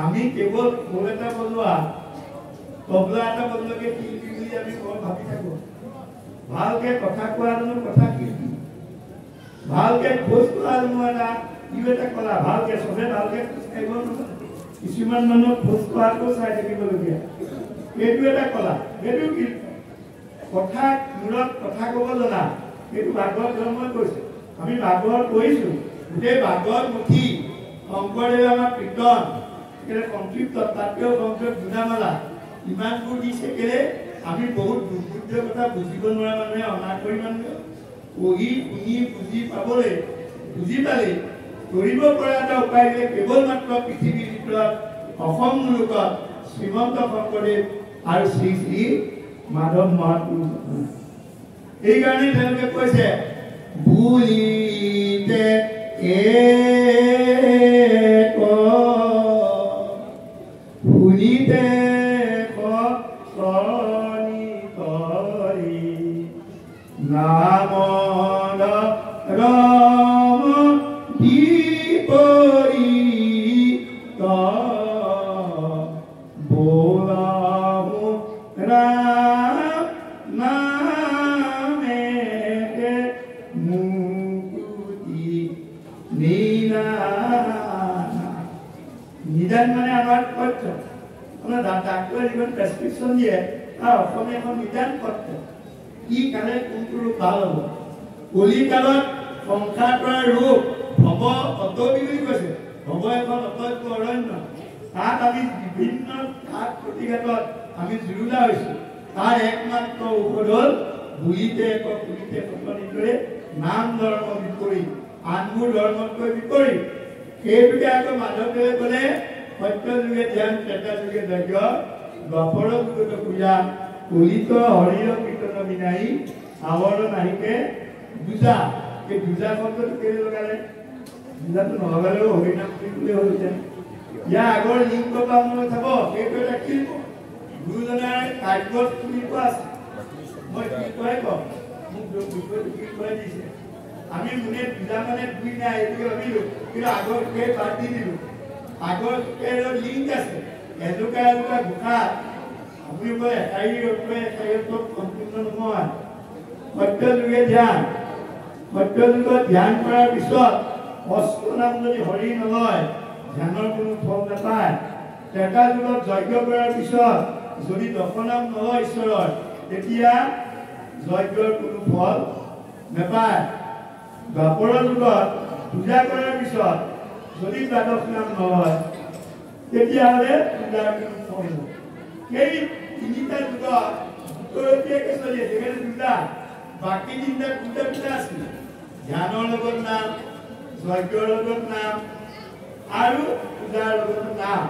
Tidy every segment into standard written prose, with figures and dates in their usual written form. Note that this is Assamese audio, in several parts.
আমি কেৱল খোল এটা বজোৱা তবলা এটা বজোৱাকে শিল্পী বুলি আমি ভাবি থাকো। ভালকে কথা কোৱা জানো কথা শিল্পী, ভালকে খোজ কোৱা জানো এটা ইও এটা কলা। ভালকে চবে ভালকে খোজ কাঢ়িব নহয়, কিছুমান মানুহ খোজ কঢ়াটো চাই থাকিবলগীয়া, সেইটো এটা কলা। সেইটো কথা মূৰত কথা ক'ব জনা, সেইটো ভাগৱত ধৰ্মই কৈছে। আমি ভাগৱত পঢ়িছো, গোটেই ভাগৱত পুথি শংকৰদেৱে আমাৰ কীৰ্তন সংক্ষিপ্ত, তাতকৈও সংক্ষিপ্ত গুণামালা ইমানবোৰ দিছে কেলে আমি বহুত দুৰ্বুদ্ধ কথা বুজিব নোৱাৰা মানুহে, অনাগৰি মানুহে পঢ়ি শুনি বুজি পাবলৈ, বুজি পালে কৰিব পৰা এটা উপায় যে কেৱল মাত্ৰ পৃথিৱীৰ ভিতৰত অসম মুলুকত শ্ৰীমন্ত শংকৰদেৱ আৰু শ্ৰী শ্ৰী মাধৱ মহাপুৰুষ। এইকাৰণে তেওঁলোকে কৈছে বুলিতে শুনিতে নাম ৰাম বিপৰী বোলামু ৰাম নামে মুক্তি নিদান মানে আমাৰ পথ্য। আপোনাৰ ডাক্তৰে যিখন প্ৰেছক্ৰিপশ্যন দিয়ে তাৰ অসমীয়া এখন নিদান পথ্য। কি কালে কোনটো ৰোগ ভাল হ'ব। কলিকালত সংসাৰ কৰা ৰোগ ভৱ অতবি বুলি কৈছে। ভৱ এখন অতব্য অৰণ্য, তাত আমি বিভিন্ন ঘাত প্ৰতিঘাতত আমি জুৰুলা হৈছো। তাৰ একমাত্ৰ ঔষধ হ'ল বুলিতে পুলিতে কটনিটোৱে নাম ধৰ্ম বিপৰীত, আনবোৰ ধৰ্মতকৈ বিপৰীত। সেইটোকে আকৌ মাধৱদেৱে ক'লে সত্য যুগে ধ্যান, ত্ৰেতা যুগে যজ্ঞ, দ্বাপৰ যুগত পূজা, কলিত হৰিৰ কীৰ্তন বিনাই আৱৰ নাহিকে দুজা। এই দুজা শব্দটো কেলে লগালে? দুজাটো নলগালেও হৰিনাম বুলি হৈছে। ইয়াৰ আগৰ লিংগ পামলৈ চাব, সেইটো এটা শিল্প। গুৰুজনাৰ কাব্যত শিল্প আছে। মই শিল্পহে কম, মোক বিষয়টো শিল্পহে দিছে। আমি মোনে দুজা মানে দুই নাই এইটোকে ভাবিলো, কিন্তু আগৰ সেই বাদ দি দিলো। আগৰ লিংক আছে, এজোকা এজোকা ঘোষাত আপুনি কয় এটাই ৰত্ন সম্পূৰ্ণ নহয়। সত্য যুগে ধ্যান, সত্য যুগত ধ্যান কৰাৰ পিছত অষ্ট নাম যদি হৰি নলয় ধ্যানৰ কোনো ফল নাপায়। ত্ৰেতা যুগত যজ্ঞ কৰাৰ পিছত যদি দশনাম নলয় ঈশ্বৰৰ তেতিয়া যজ্ঞৰ কোনো ফল নাপায়। দ্বাপৰ যুগত পূজা কৰাৰ পিছত যদি দ্বাদশ নাম নলয় তেতিয়াহ'লে পূজাৰ কোনো ফল নহয়। সেই তিনিটা যুগত দুটৰপীয়াকৈ চলি আছে। সেইকাৰণে দুটা, বাকী তিনিটা দুটা দুটা আছিল। ধ্যানৰ লগত নাম, যজ্ঞৰ লগত নাম আৰু পূজাৰ লগত নাম,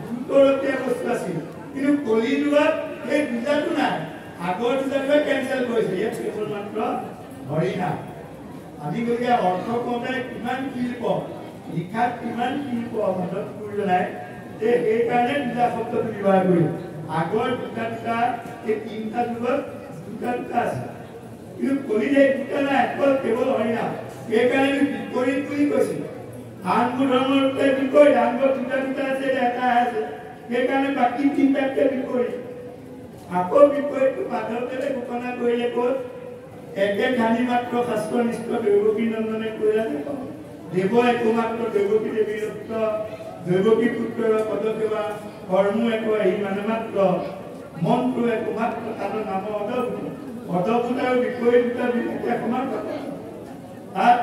দুটৰপীয়া বস্তু আছিল। কিন্তু কলি যুগত সেই দুটাটো নাই। আগৰ দুটাটোৱে কেঞ্চেল কৰিছে, ইয়াত কেৱল মাত্ৰ হৰি নাম। আমি গতিকে অৰ্থ কওঁতে কিমান শিল্প, লিখাত কিমান শিল্প মাধৱ গুৰুজনাই যে সেইকাৰণে দুটা শব্দটো ব্যৱহাৰ কৰিলে। আগৰ দুটা দুটা, এই তিনিটা যুগত দুটা দুটা আছে, কিন্তু কলিত এই দুটা নাই, কেৱল হৰিনাম। সেইকাৰণে বিপৰীত বুলি কৈছিল। আনবোৰ ধৰ্মৰ বিপৰীত, আনবোৰ দুটা দুটা আছে, এটা আছে, সেইকাৰণে বাকী তিনিটাতকৈ বিপৰীত। আকৌ বিপৰীতটো মাধৱদেৱে ঘোষণা কৰিলে ক'ত? একে ধ্যানী মাত্ৰ শাস্ত্ৰনিষ্ঠ দৈৱকী নন্দনে কৈলা দেৱ একমাত্ৰ দৈৱকী দেৱীৰ ৰক্ত, দৈৱকী পুত্ৰৰ পদসেৱা, কৰ্ম এক এই মানে মাত্ৰ, মনটো একমাত্ৰ তাৰ নাম অদভূত। অদভূত আৰু বিপৰীত দুটা বিপৰীত সমান কথা। তাত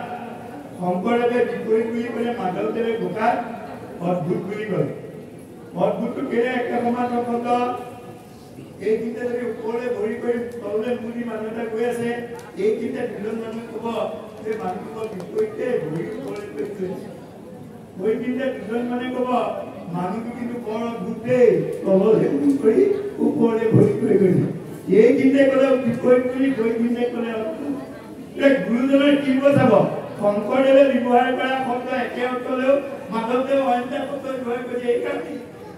শংকৰদেৱে বিপৰীত বুলি ক'লে, মাধৱদেৱে ঘোষাত অদ্ভুত বুলি কয়। অদ্ভুতটো কেলে একে সমান শব্দ। এইখিনিতে যদি ওপৰলৈ ভৰি কৰি তললৈ মুদি মানুহ এটা গৈ আছে, এইখিনিতে দুজন মানুহে ক'ব যে মানুহটো বিপৰীতে ভৰি ওপৰলৈ কৰি গৈছে। সেইখিনিতে দুজন মানে ক'ব মানুহটো কিন্তু বৰ অদ্ভুত দেই, তললৈ মুখ কৰি ওপৰলৈ ভৰি কৰি গৈছে। এইখিনিতে ক'লে বিপৰীত বুলি, সেইখিনিতে ক'লে অদ্ভুত। গুৰুজনাৰ শিল্প চাব, শংকৰদেৱে ব্যৱহাৰ কৰা শব্দ একে অৰ্থ হ'লেও মাধৱদেৱে অন্য শব্দ ব্যৱহাৰ কৰিছে। এইকাৰণে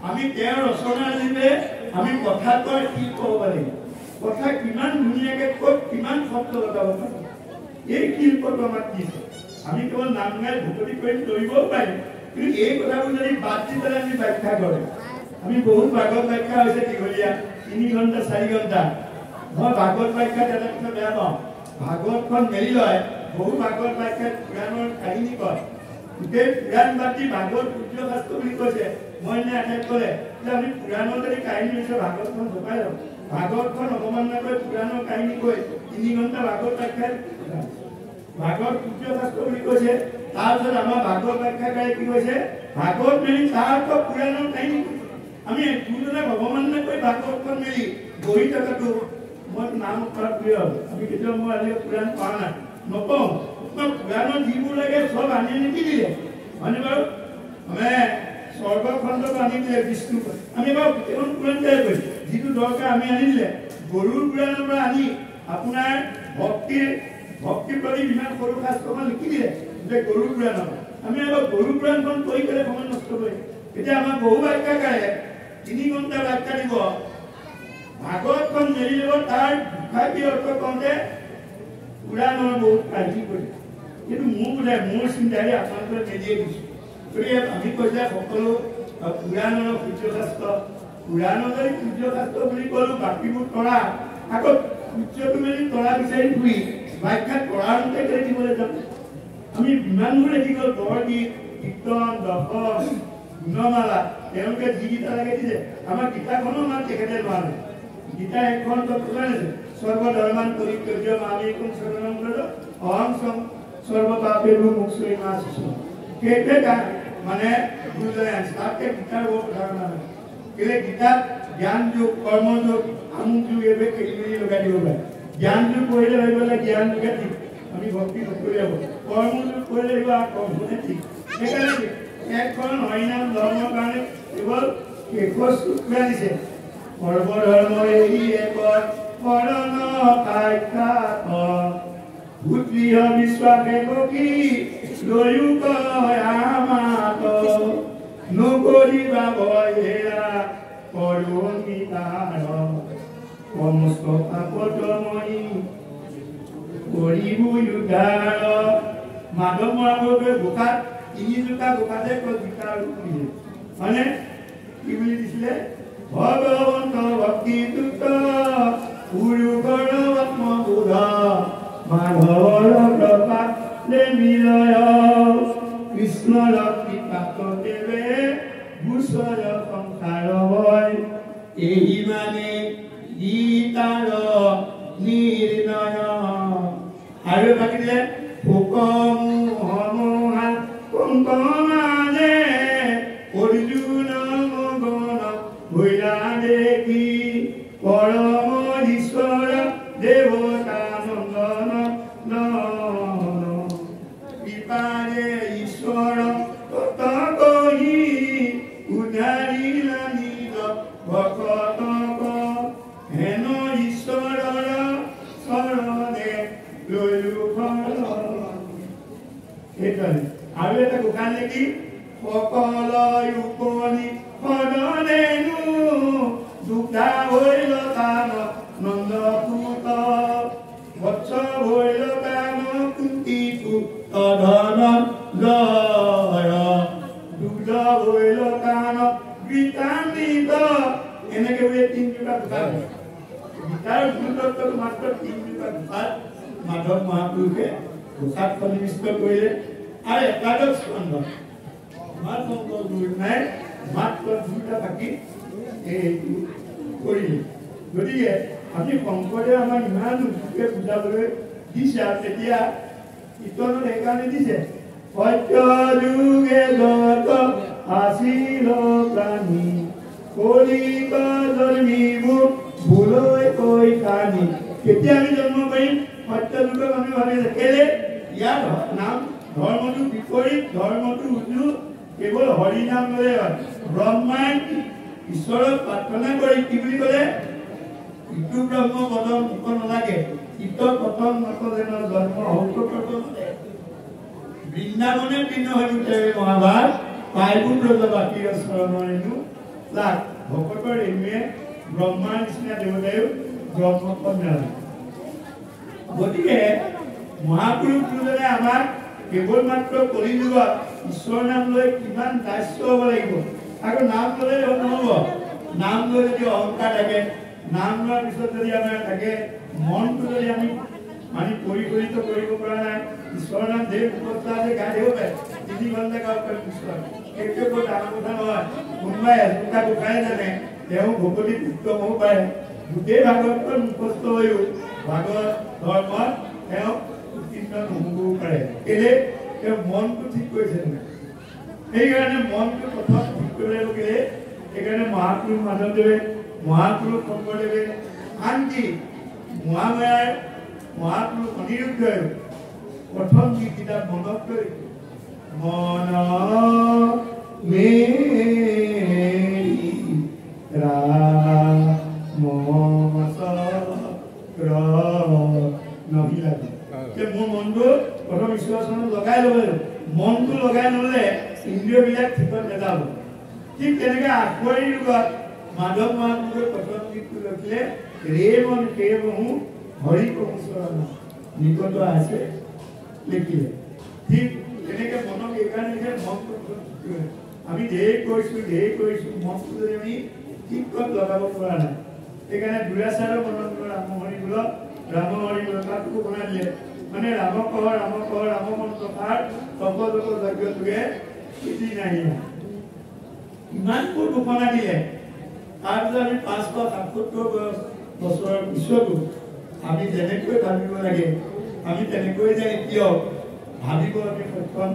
আমি তেওঁৰ ৰচনা দিলে আমি কথা কোৱাৰ শিল্প হ'ব লাগিব। কথা কিমান ধুনীয়াকৈ ক'ত কিমান শব্দ লগাব পাৰোঁ, এই শিল্পটো আমাক দিছে। আমি কেৱল নাম গাই ভুকতি কৰি ধৰিবও পাৰিম, কিন্তু এই কথাবোৰ যদি বাদ দি পেলাই আমি ব্যাখ্যা কৰে আমি বহুত ভাগৱত ব্যাখ্যা হৈছে দীঘলীয়া 3 ঘণ্টা 4 ঘণ্টা মই ভাগৱত ব্যাখ্যা এটা কথা বেয়া পাওঁ ভাগৱতখন মেলি লয় বহু ভাগৱত ব্যাখ্যা পুৰাণৰ কাহিনী কয় গোটেই পুৰাণ বাতি ভাগৱত সূৰ্য শাস্ত্ৰ বুলি কৈছে মই নে আটাই ক'লে যে আমি পুৰাণৰ যদি কাহিনী হৈছে ভাগৱতখন ঢুকাই লওঁ ভাগৱতখন অৱমাননা কৰি পুৰাণৰ কাহিনী কৈ 3 ঘণ্টা ভাগৱত ব্যাখ্যা ভাগৱত সূৰ্য শাস্ত্ৰ বুলি কৈছে তাৰপিছত আমাৰ ভাগৱত ব্যাখ্যাকাৰে কি কৈছে ভাগৱত মেলি তাৰ পুৰাণৰ কাহিনী আমি দুজনে অৱমাননা কৰি ভাগৱতখন মেলি বহি থকাটো মই নাম কৰাত প্ৰিয় আমি কেতিয়াও মই আজি পুৰাণ পোৱা নাই নকওঁ পুৰাণৰ যিবোৰ লাগে চব আনি নিদিলে হয়নে বাৰু আমি স্বৰ্গখণ্ডক আনি দিলে বিষ্ণু আমি বাৰু কেইখন পুৰাণ তৈয়াৰ কৰিছোঁ যিটো দৰকাৰ আমি আনি দিলে গৰুৰ পুৰাণৰ পৰা আনি আপোনাৰ ভক্তিৰ প্ৰতি যিমান সৰু শাস্ত্ৰখন লিখি দিলে যে গৰুৰ পুৰাণৰ আমি আকৌ গৰুৰ পুৰাণখন কৰি পেলাই সময় নষ্ট কৰিম এতিয়া আমাৰ বহু ব্যাখ্যাকাৰে 3 ঘণ্টা ব্যাখ্যা দিব ভাগৱতখন মেলি ল'ব তাৰ ভাষাটি অৰ্থ কওঁতে পুৰাণৰ বহুত কাহিনী কৰি কিন্তু মোৰ চিন্তাৰে আপোনালোকে মেলিয়ে দিছোঁ গতিকে আমি কৈছে সকলো পুৰাণৰ সূৰ্যশাস্ত্ৰ পুৰাণৰ যদি সূৰ্যশাস্ত্ৰ বুলি ক'লোঁ বাকীবোৰ তৰা আকৌ সূৰ্যটো মেলি তৰা বিচাৰি ফুৰি ব্যাখ্যা তৰাৰ মতে কৰি দিবলৈ যাম আমি ইমানবোৰ দেখি গ'ল বৰগীত কীৰ্তন দশম গুণমালা তেওঁলোকে যিকেইটা লাগে দিছে আমাৰ গীতাখনো আমাৰ তেখেতে লোৱা নাই গীতা এখন তত্ত্বান আছে সর্বধর্মান পরিত্যাজ্য মামেকং শরণং ব্রজ অহং সর্বপাপেভ্যো মুক্তয়ে নাশিষ্য কেটা মানে গুরুজনে তাকে গীতার বহুত ধারণা নাই কেলে গীতা জ্ঞান যোগ কর্ম যোগ আমুক যোগ এবে খেলি লগাই দিব পাৰে জ্ঞান যোগ কৰিলে ভাবিবলে জ্ঞান যোগে ঠিক আমি ভক্তি নকৰি যাব কৰ্ম যোগ কৰিলে বা কৰ্মনে ঠিক সেইকাৰণে এখন হৰিনাম ধৰ্মৰ কাৰণে কেৱল একশ সূত্ৰ দিছে সর্বধর্ম এই এক পরণ কাখ্যাত ভূতৃহ বিশ্বাসে কি লয়ুক আমাত নকরিবা বহেরা করুণিতার সমস্ত পাপতময়ী করিবু উদ্ধার মাধৱ মহাপুৰুষে বোকাত 3 জোকা বোকাতে গীতাৰ দিলে মানে কি বুলি দিছিলে ভগৱন্ত ভক্তি তুত পুৰুষৰ আত্মবোধ মাধৱৰ কৃপা মিলয় কৃষ্ণৰ কৃপাত দেৱে ভূষৰ সংসাৰ হয় এই মানে গীতাৰ নিৰ্ণয় আৰু বাকী দিলে ভোকমোহমোহা কুংকমানে অৰ্জুন মগন ভৈলা দেখি পৰম ঈশ্বৰ দেৱতা নন্দন কৃপাৰে ঈশ্বৰ তত কহি উধাৰিলা নিজ ভকতক হেন ঈশ্বৰৰ চৰণে লৈলো সেইকাৰণে আৰু এটা গোসান নেকি সকল উপনি সদনেনো দুগ্ধা হৈল তান নন্দপুত বৎস হৈল তান কুন্তিপু তধন জয় দুগ্ধ হৈল তান গীতান্বিত এনেকে বোলে 3 জোপা গোসান গীতাৰ গুৰুত্বটো মাত্ৰ 3 জোপা গোসান মাধৱ মহাপুৰুষে গোসাত সন্নিবিষ্ট কৰিলে আৰু একাদশ স্কন্ধ মাত্ৰ দুটা বাকী এইটো কৰিলে গতিকে আমি শংকৰদেৱে আমাক ইমান উৎসুকে বুজাবলৈ দিছে আৰু তেতিয়া কীৰ্তনত সেইকাৰণে দিছে সত্য যুগে যত আছিল প্ৰাণী কলিত জন্মিব ভুলৈ কৈ কানি কেতিয়া আমি জন্ম কৰিম সত্য যুগক আমি ভাবি কেলে ইয়াৰ নাম ধৰ্মটো বিপৰীত ধৰ্মটো উজু কেৱল হৰিনাম লৈ ব্ৰহ্মাই ঈশ্বৰক প্ৰাৰ্থনা কৰি কি বুলি ক'লে ইটো ব্ৰহ্ম পদম মুখ নালাগে ইত প্ৰথম নকলেন জন্ম হৌত প্ৰথম বৃন্দাবনে পিন্ন হৈ উঠে মহাভাৰত পাইবুল ৰজবাতীৰ চৰণৰেণু লাগ ভকতৰ এনুৱে ব্ৰহ্মাৰ নিচিনা দেৱতায়ো ব্ৰহ্মপদ নালাগে গতিকে মহাপুৰুষ দুজনে আমাক কেৱল মাত্ৰ কলিযুগত ঈশ্বৰ নাম লৈ কিমান দাস্য হ'ব লাগিব আৰু নাম ল'লে নহ'ব নাম লৈ যদি অহংকাৰ থাকে নাম লোৱাৰ পিছত যদি আমাৰ থাকে মনটো যদি আমি মানে পৰিগণিত কৰিব পৰা নাই ঈশ্বৰৰ নাম দেৱ উপস্থা আছে গাই দিব পাৰে 3 ঘণ্টা গাব পাৰে ঈশ্বৰ সেইটো বৰ ডাঙৰ কথা নহয় কোনোবাই এজোপা গোসাঁই জানে তেওঁ ভকতিত উত্তম হ'ব পাৰে গোটেই ভাগৱতৰ মুখস্থ হৈও ভাগৱত ধৰ্মত তেওঁ উত্তীৰ্ণ নহ'বও পাৰে কেলে তেওঁ মনটো ঠিক কৰিছে নাই সেইকাৰণে মনটো প্ৰথম ঠিক কৰিব লাগিব কেলে সেইকাৰণে মহাপুৰুষ মাধৱদেৱে মহাপুৰুষ শংকৰদেৱে আনকি মহামায়াৰ মহাপুৰুষ অনিৰুদ্ধই প্ৰথম গীতকেইটা মনত কৰি মন মেৰি মোৰ মনটো প্ৰথম ঈশ্বৰচৰণত লগাই ল'ব লাগিব মনটো লগাই নল'লে ইন্দ্ৰিয়বিলাক ঠিকত নেযাব ঠিক তেনেকৈ আখুৱাৰী ৰোগত মাধৱ মহাপুৰুষে প্ৰথম গীতটো ৰখিলে ৰে মন কে বহু হৰি প্ৰভু চৰণ নিকট আছে লিখিলে ঠিক তেনেকৈ মনক এইকাৰণে মনটো আমি ঢেৰ কৰিছোঁ মনটো যদি আমি ঠিকত লগাব পৰা নাই সেইকাৰণে দুৰাচাৰৰ মনত ৰামহৰি বোলক তাতকো বনাই দিলে মানে ৰাম কহ ৰাম মন্ত্ৰ তাৰ সকলোক যজ্ঞ যোগে ইতি নাই ইমান বোৰ ঘোষণা দিলে তাৰপিছত আমি 577 বছৰৰ পিছতো আমি যেনেকৈ ভাবিব লাগে আমি তেনেকৈ যে কিয় ভাবিব আমি সক্ষম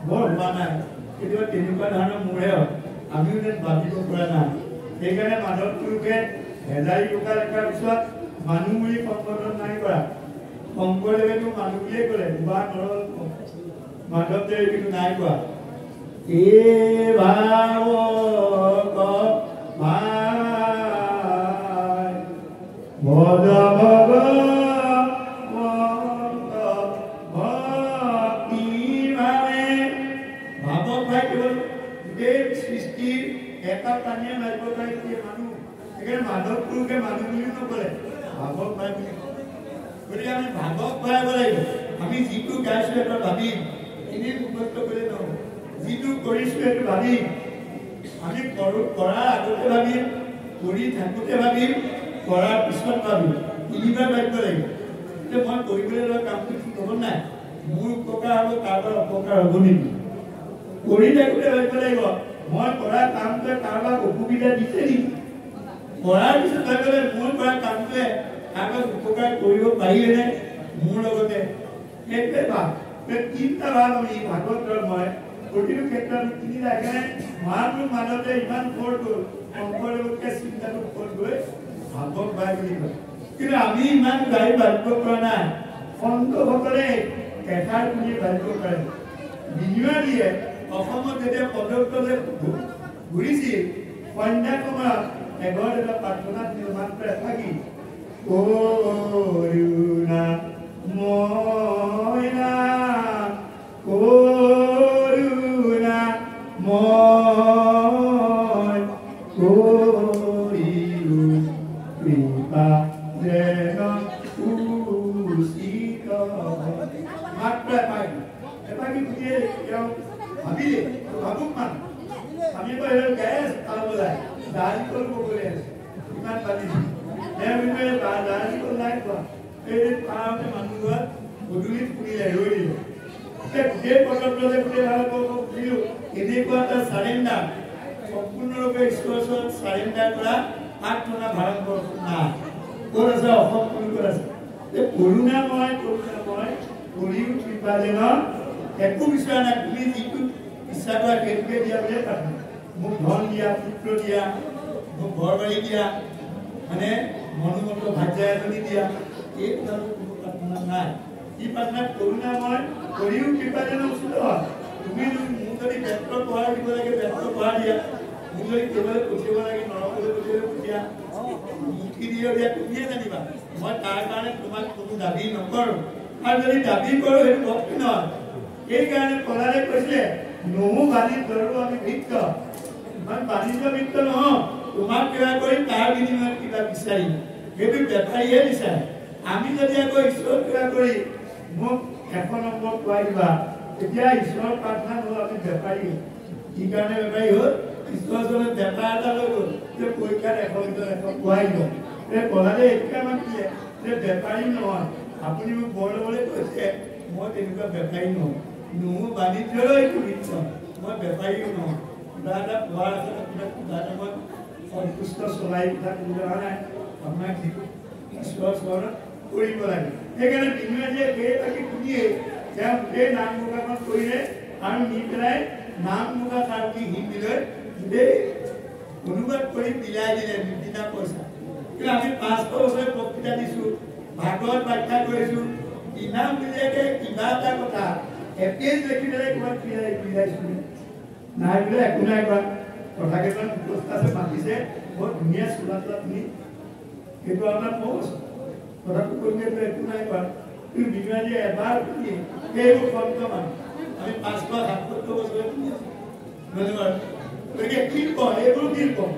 বৰ হোৱা নাই কেতিয়াবা তেনেকুৱা ধৰণৰ মোৰে আমিও যেন ভাবিব পৰা নাই সেইকাৰণে মাধৱ পুৰুষে হেজাৰী টকা লেখাৰ পিছত মানুহ বুলি সম্বোধন নাই কৰা শংকৰদেৱেতো মানুহ বুলিয়ে ক'লে বা নৰল মাধৱদেৱে কিন্তু নাই কোৱা সৃষ্টিৰ এটা প্ৰাণীয়ে মাৰিব পাৰে মানুহ সেইকাৰণে মাধৱ পুৰুষে মানুহ বুলিও নক'লে ভাৱক ভাই বুলি গতিকে আমি ভাৱক ভৰাব লাগিব আমি যিটো গাইছোঁ এটা ভাবিম এনেই মুখস্থ কৰি নহ'ব যিটো কৰিছোঁ সেইটো ভাবিম আমি কৰাৰ আগতে ভাবিম কৰি থাকোঁতে ভাবিম কৰাৰ পিছত ভাবিম তিনিবাৰ ভাবিব লাগিব যে মই কৰিবলৈ লোৱা কামটো ঠিক হ'ব নাই মোৰ উপকাৰ হ'ব কাৰোবাৰ অপকাৰ হ'ব নেকি কৰি থাকোঁতে ভাবিব লাগিব মই কৰা কামটোৱে কাৰোবাক অসুবিধা দিছে নেকি কৰাৰ পিছত ভাবিলে মোৰ কৰা কামটোৱে কাৰোবাক উপকাৰ কৰিব পাৰিলেনে মোৰ লগতে সেইটোৱে ভাৱ তিনিটা ভাৱ আমি ভাগৱত ধৰ্মই প্ৰতিটো ক্ষেত্ৰত তিনিটা সেইকাৰণে মহাপুৰুষ মাধৱে ইমান ওপৰত গ'ল শংকৰদেৱতকৈ চিন্তাটো ওপৰত গৈ ভাগৱত ভাই বুলি কয় কিন্তু আমি ইমান গাড়ী ভাবিব পৰা নাই সন্তসকলে এষাৰ শুনি ভাবিব পাৰে বিনিময় দিয়ে অসমত যেতিয়া পদক্ষেপে ঘূৰিছিল সন্ধ্যা সময়ত এঘৰত এটা প্ৰাৰ্থনাত মাত্ৰ এফাকি কৰোণা মইনা কৰোণা মই কৰিলো কৃপা যেন উচিত মাত্ৰ এফাকি বুজিয়ে তেওঁ ভাবিলে ভাবুক মান আমি গেছ পাবলৈ দাঁড়ি কৰিব গ'লে ইমান পাতিছোঁ তেওঁ বিষয়ে দাঁড়ি কল নাই কোৱা এই পাওঁতে মানুহ ঘৰত গধূলিত ফুৰিলে ৰৈ দিলে গোটেই পদক্ষেপে গোটেই ভাল ফুৰিলোঁ এনেকুৱা এটা চাৰেণ্ডাৰ সম্পূৰ্ণৰূপে ঈশ্বৰৰ ওচৰত চাৰেণ্ডাৰ কৰা প্ৰাৰ্থনা ভাৰতবৰ্ষত নাই ক'ত আছে অসম ক'ত আছে কৰোণাময় কৰিও কৃপা যেন একো বিচৰা নাই তুমি যিটো ইচ্ছা কৰা সেইটোকে দিয়া বুলিয়ে প্ৰাৰ্থনা মোক ধন দিয়া পুত্ৰ দিয়া মোক ঘৰ বাৰী দিয়া মানে মনোমত ভাগ্য এজনী দিয়া এই কথাটো কোনো প্ৰাৰ্থনা নাই এই প্ৰাৰ্থনা কৰোণাময় কৰিও কৃপা যেন উচিত হয় তুমি মোক যদি বেত্ৰ পঢ়াই দিব লাগে বেত্ৰ পঢ়াই দিয়া মোক যদি কেৱল পঠিয়াব লাগে নৰকলৈ পঠিয়া মুক্তি দিয়ে দিয়া তুমিয়ে জানিবা মই তাৰ কাৰণে তোমাক কোনো দাবী নকৰোঁ আৰু যদি দাবী কৰোঁ সেইটো ভক্তি নহয় সেইকাৰণে প্ৰহ্লাদে কৈছিলে নহো বাণী ধৰো আমি বৃত্ত ইমান বাণিজ্য বৃত্ত নহয় তোমাক কিবা কৰি তাৰ বিনিময়ত কিবা বিচাৰিম সেইটো বেপাৰীয়ে বিচাৰে আমি যদি আকৌ ঈশ্বৰ কিবা কৰি মোক 1 নম্বৰ পোৱাই দিবা এতিয়া ঈশ্বৰৰ প্ৰাৰ্থনা হ'ল আমি বেপাৰী কি কাৰণে বেপাৰী হ'ল ঈশ্বৰজনে বেপাৰ এটা লৈ গ'ল যে পৰীক্ষাত 100 ভিতৰত 100 পোৱাই গ'ল পঢ়ালে এইটোকে আমাক দিয়ে যে বেপাৰী নহয় আপুনি মোক বৰ ল'বলৈ কৈছে মই তেনেকুৱা বেপাৰী নহয় মোৰ বাণিজ্যৰো একো বৃত্ত মই বেপাৰীও নহয় কিবা এটা পোৱাৰ আছে কিবা এটা মই সন্তুষ্ট চলাই কথা ক'বলৈ অহা নাই আপোনাক যিটো ঈশ্বৰৰ চৰণত কৰিব লাগে সেইকাৰণে বিনুৱে যে সেইভাগে শুনিয়ে তেওঁ গোটেই নাম মুখাখন কৰিলে আৰু নি পেলাই নাম মুখা কাটি হিন্দীলৈ গোটেই অনুবাদ কৰি বিলাই দিলে বিনা পইচা কিন্তু আমি 500 বছৰ বক্তৃতা দিছোঁ ভাগৱত ব্যাখ্যা কৰিছোঁ ইমান বুলিয়াকে কিবা এটা কথা এপেজ দেখি পেলাই ক'ৰবাত বিলাইছোঁ নাই বোলে একো নাই কোৱা কথা কেইটামান উপস্থাপে মাতিছে বৰ ধুনীয়া চোলা তোলা তুমি সেইটো আপোনাৰ পৌচ কথাটো কৰিলেতো একো নাই কোৱা কিন্তু বিনুৱে যে এবাৰ শুনি সেইবোৰ সন্ত মানুহ আমি 500-700 বছৰ শুনি আছোঁ ধন্যবাদ গতিকে কি কওঁ এইবোৰ কি কওঁ